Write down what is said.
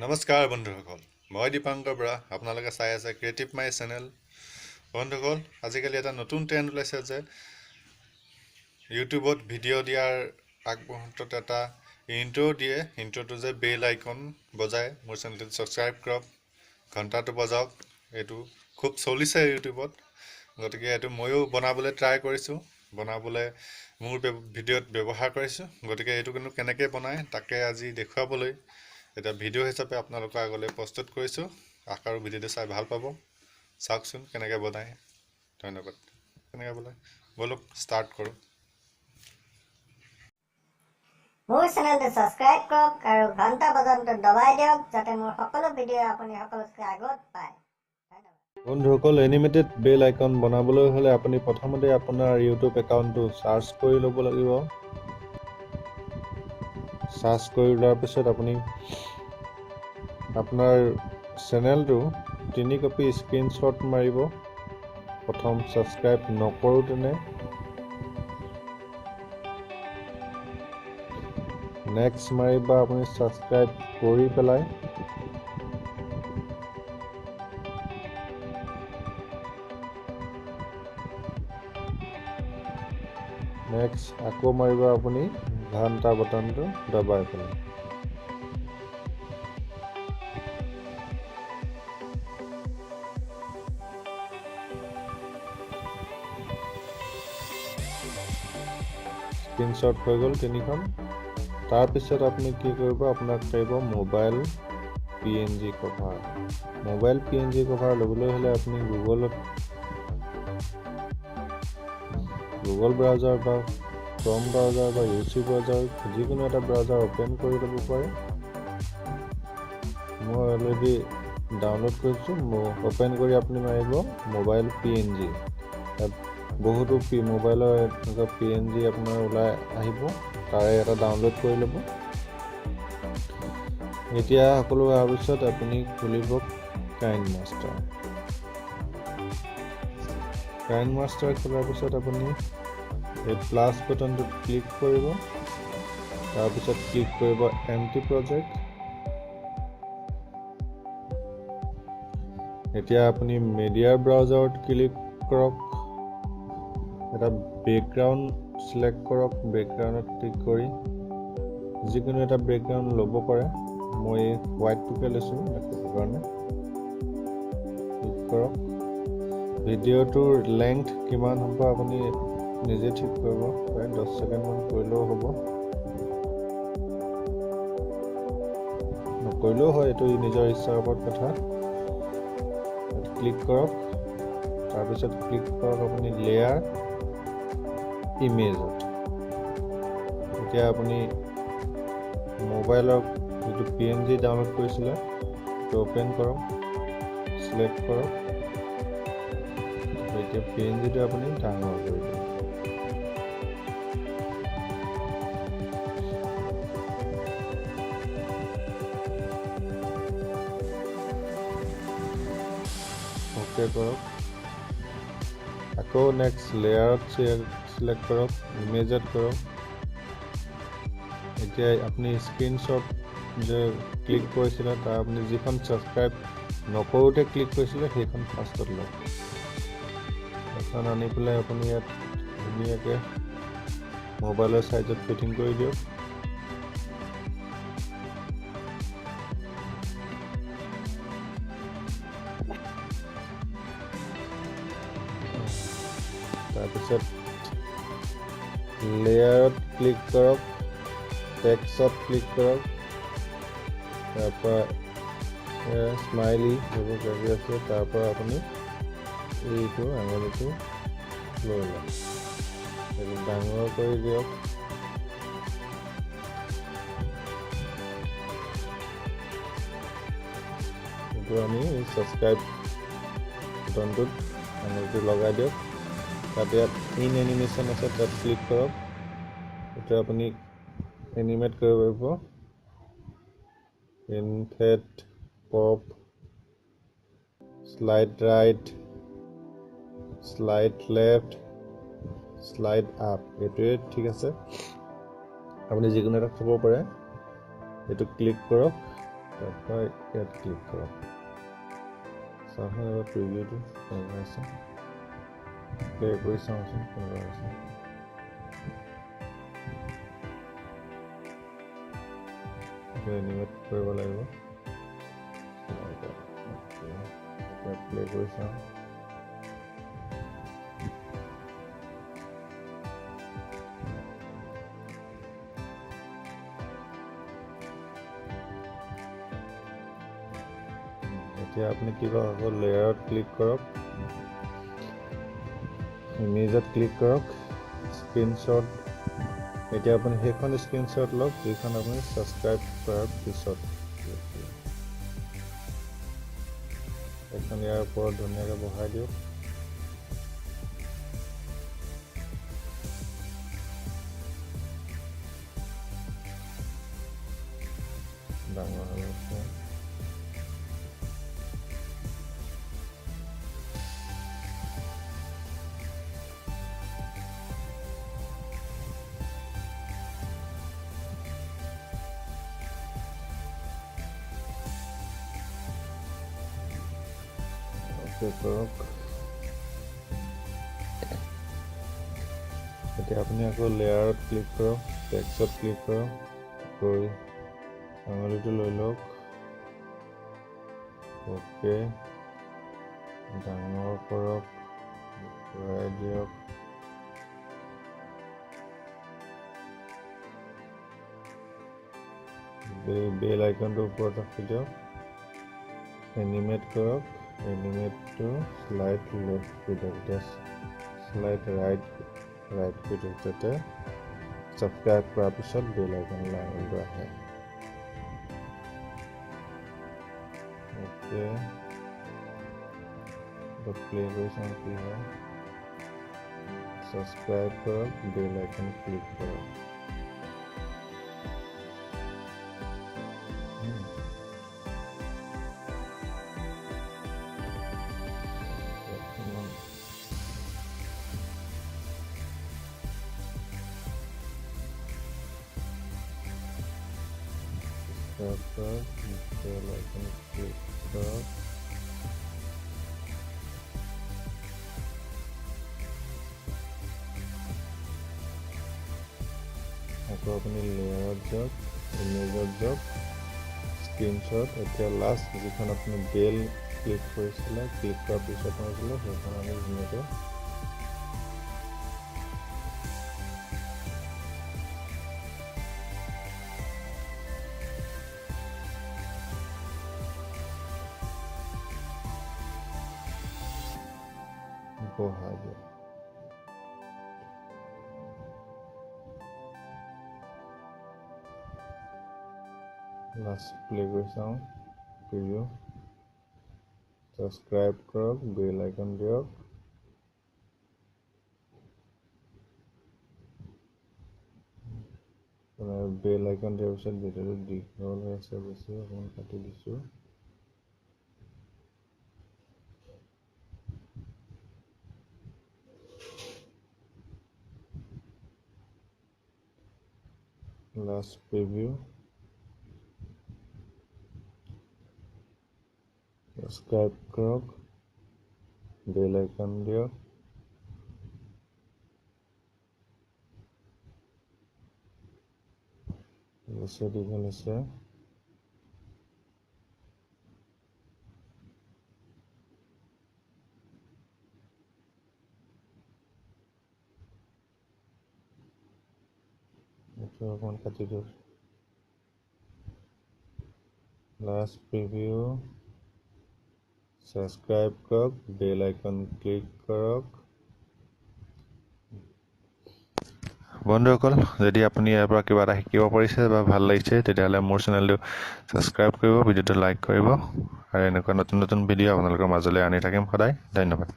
নমস্কাৰ বন্ধুসকল, মই দীপাংকৰ বৰা। আপোনালোকে চাই আছে ক্ৰিয়েটিভ মাই চেনেল। বন্ধুসকল, আজিকালি এটা নতুন ট্ৰেণ্ড ওলাইছে যে ইউটিউবত ভিডিঅ' দিয়াৰ আগমুহূৰ্তত এটা ইণ্ট্ৰ' দিয়ে। ইণ্ট্ৰ'টো যে বেল আইকন বজায়, মোৰ চেনেলটো ছাবস্ক্ৰাইব কৰক, ঘণ্টাটো বজাওক। এইটো খুব চলিছে ইউটিউবত, গতিকে এইটো ময়ো বনাবলৈ ট্ৰাই কৰিছোঁ, বনাবলৈ মোৰ ভিডিঅ'ত ব্যৱহাৰ কৰিছোঁ। গতিকে এইটো কিন্তু কেনেকৈ বনায় তাকে আজি দেখুৱাবলৈ এটা ভিডিঅ' হিচাপে আপোনালোকৰ আগলৈ প্ৰস্তুত কৰিছোঁ। আশা কৰোঁ ভিডিঅ'টো চাই ভাল পাব। চাওকচোন কেনেকৈ বনায়। ধন্যবাদ। কেনেকৈ বনায় বলক ষ্টাৰ্ট কৰোঁ। মোৰ চেনেলটো ছাবস্ক্ৰাইব কৰক আৰু ঘণ্টা বজানটো দবাই দিয়ক যাতে মোৰ সকলো ভিডিঅ' আপুনি সকলোতকৈ আগত পায়। বন্ধুসকল, এনিমেটেড বেল আইকন বনাবলৈ হ'লে আপুনি প্ৰথমতে আপোনাৰ ইউটিউব একাউণ্টটো চাৰ্চ কৰি ল'ব লাগিব। চাৰ্চ কৰি লোৱাৰ পিছত আপুনি আপোনাৰ চেনেলটো 3 কপি স্ক্ৰীনশ্বট মাৰিব। প্ৰথম ছাবস্ক্ৰাইব নকৰোঁতেনে নেক্সট মাৰিবা আপুনি ছাবস্ক্ৰাইব কৰি পেলাই। নেক্সট আকৌ মাৰিব আপুনি ঘণ্টা বটনটো দবাই পেলাই। স্ক্ৰীনশ্বট হৈ গ'ল 3খন। তাৰপিছত আপুনি কি কৰিব, আপোনাক পাৰিব mobile PNG cover. Mobile PNG cover ল'বলৈ হ'লে আপুনি গুগল ব্ৰাউজাৰ বা ক্ৰম ব্ৰাউজাৰ বা ইউটিউব ব্ৰাউজাৰ যিকোনো এটা ব্ৰাউজাৰ অ'পেন কৰি ল'ব পাৰে। মই অলৰেডি ডাউনলোড কৰিছোঁ। অ'পেন কৰি আপুনি মাৰিব মোবাইল PNG। তাত বহুতো মোবাইলৰ এনেকুৱা PNG আপোনাৰ ওলাই আহিব, তাৰে এটা ডাউনলোড কৰি ল'ব। এতিয়া সকলো হোৱাৰ পিছত আপুনি খুলিব কাইনমাষ্টাৰ। কাইনমাষ্টাৰ খোলাৰ পিছত আপুনি এই প্লাছ বটনটোত ক্লিক কৰিব। তাৰপিছত ক্লিক কৰিব এমটি প্ৰজেক্ট। এতিয়া আপুনি মিডিয়াৰ ব্ৰাউজাৰত ক্লিক কৰক। এটা বেকগ্ৰাউণ্ড চিলেক্ট কৰক। বেকগ্ৰাউণ্ডত ক্লিক কৰি যিকোনো এটা বেকগ্ৰাউণ্ড ল'ব পাৰে। মই হোৱাইটটোকে লৈছোঁ দেখাবৰ কাৰণে। ক্লিক কৰক। ভিডিঅ'টোৰ লেংথ কিমান হ'ব আপুনি নিজে ঠিক কৰিব, প্ৰায় 10 ছেকেণ্ডমান কৰিলেও হ'ব, নকৰিলেও হয়, এইটো নিজৰ ইচ্ছাৰ ওপৰত কথা। ক্লিক কৰক। তাৰপিছত ক্লিক কৰক আপুনি লেয়াৰ ইমেজত। এতিয়া আপুনি মোবাইলৰ যিটো PNG ডাউনলোড কৰিছিলে সেইটো অ'পেন কৰক, চিলেক্ট কৰক। এতিয়া PNGটো আপুনি ডাঙৰ কৰি দিব। অ'কে কৰক। আকৌ নেক্সট লেয়াৰত চিলেক্ট কৰক, ইমেজত কৰক। এতিয়া আপুনি স্ক্ৰীনশ্বট যে ক্লিক কৰিছিলে তাৰ আপুনি যিখন ছাবস্ক্ৰাইব নকৰোঁতে ক্লিক কৰিছিলে সেইখন ফাৰ্ষ্টত লওক। এখন আনি পেলাই আপুনি ইয়াত ধুনীয়াকৈ মোবাইলৰ চাইজত ফিটিং কৰি দিয়ক। তাৰপিছত লেয়াৰত ক্লিক কৰক, টেক্সটত ক্লিক কৰক। তাৰপৰা স্মাইলি এইবোৰ লাগি আছে, তাৰপৰা আপুনি এইটো আঙুলিটো লৈ লওক, এইটো ডাঙৰ কৰি দিয়ক। এইটো আমি ছাবস্ক্ৰাইব বটনটোত আঙুলিটো লগাই দিয়ক। তাত ইয়াত ইন এনিমেশ্যন আছে, তাত ক্লিক কৰক। এইটো আপুনি এনিমেট কৰিব পাৰিব। ইনফেট, pop, slide right, slide left, slide up, এইটোৱে ঠিক আছে। আপুনি যিকোনো এটা থ'ব পাৰে। এইটো ক্লিক কৰক। তাৰপৰা ইয়াত ক্লিক কৰক চাওঁ এবাৰ প্ৰিভিউটো কেনেকুৱা আছে প্লে কৰি চাওঁচোন কেনেকুৱা আছে এনিমেট কৰিব লাগিব এতিয়া প্লে কৰি চাওঁ এতিয়া আপুনি কি কৰক আকৌ লেয়াৰত ক্লিক কৰক ইমেজত ক্লিক কৰক স্ক্ৰীনশ্বট এতিয়া আপুনি সেইখন স্ক্ৰীনশ্বট লওক যিখন আপুনি ছাবস্ক্ৰাইব কৰাৰ পিছত এখন ইয়াৰ ওপৰত ধুনীয়াকৈ বহাই দিয়ক ডাঙৰ হৈ আছে কৰক এতিয়া আপুনি আকৌ লেয়াৰত ক্লিক কৰক টেক্সটত ক্লিক কৰক গৈ আঙুলিটো লৈ লওক অ'কে ডাঙৰ কৰক ঘূৰাই দিয়ক বেল আইকনটোৰ ওপৰত ৰাখি দিয়ক এনিমেট কৰক এনিমেটটো স্লাইড লেফ্ট কৰি দিয়ক এতিয়া স্লাইড ৰাইট কৰি দিয়ক যাতে ছাবস্ক্ৰাইব কৰাৰ পিছত বেল আইকনলৈ আঙুলিটো আহে অ'কে প্লে কৰি চাওঁ কি হয় ছাবস্ক্ৰাইব কৰক বেল আইকন ক্লিক কৰক বেল আইকন ক্লিক কৰক আকৌ আপুনি লেয়াৰত যাওক ইমেজত যাওক স্ক্ৰীনশ্বট এতিয়া লাষ্ট যিখন আপুনি বেল ক্লিক কৰিছিলে ক্লিক কৰাৰ পিছত হৈছিলে সেইখন আমি ধুনীয়াকৈ বহাই দিয়ক লাষ্ট প্লে কৰি চাওঁ প্ৰিভিউ ছাবস্ক্ৰাইব কৰক বেল আইকন দিয়ক বেল আইকন দিয়াৰ পিছত ভিডিঅ'টো দীঘল হৈ আছে বেছি অকণমান কাটি দিছোঁ লাষ্ট প্ৰিভিউ ছাবস্ক্ৰাইব কৰক বেল আইকন দিয়ক বেছি দীঘল হৈছে এইটো অকণমান কাটি দিয়ক লাষ্ট প্ৰিভিউ ছাবস্ক্ৰাইব কৰক বেল আইকন ক্লিক কৰক বন্ধুসকল যদি আপুনি ইয়াৰ পৰা কিবা এটা শিকিব পাৰিছে বা ভাল লাগিছে তেতিয়াহ'লে মোৰ চেনেলটো ছাবস্ক্ৰাইব কৰিব ভিডিঅ'টো লাইক কৰিব আৰু এনেকুৱা নতুন নতুন ভিডিঅ' আপোনালোকৰ মাজলৈ আনি থাকিম সদায় ধন্যবাদ